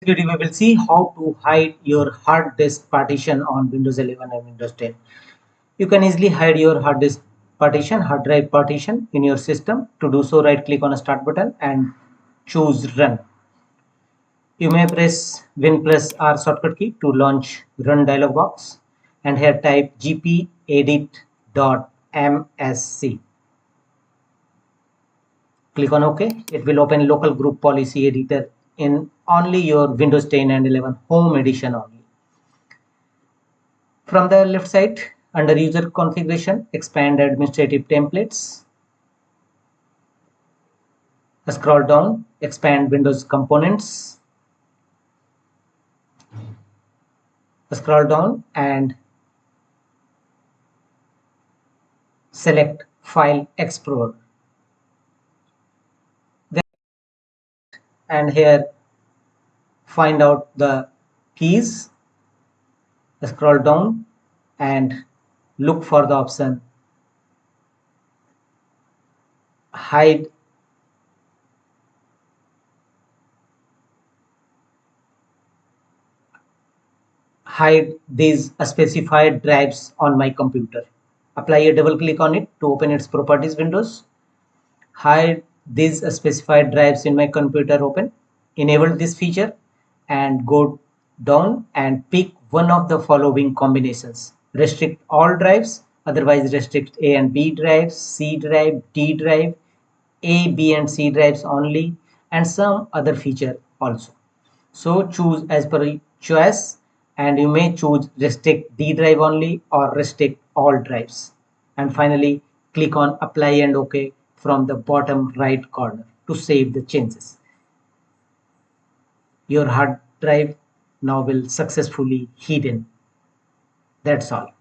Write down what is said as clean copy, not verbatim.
Video we will see how to hide your hard disk partition on Windows 11 and Windows 10. You can easily hide your hard disk partition, hard drive partition in your system. To do so, right click on the start button and choose run. You may press Win plus R shortcut key to launch run dialog box and here type gpedit.msc. Click on OK. It will open local group policy editor in only your Windows 10 and 11 home edition only. From the left side, under user configuration, expand administrative templates. Scroll down, expand Windows components. Scroll down and select File Explorer. And here find out the keys. Scroll down and look for the option hide these specified drives on my computer. Apply a double click on it to open its properties windows. Hide these specified drives in my computer open. Enable this feature and go down and pick one of the following combinations. Restrict all drives, otherwise restrict A and B drives, C drive, D drive, A, B and C drives only, and some other feature also. So choose as per choice, and you may choose restrict D drive only or restrict all drives. And finally, click on apply and OK from the bottom right corner to save the changes. Your hard drive now will successfully hidden. That's all.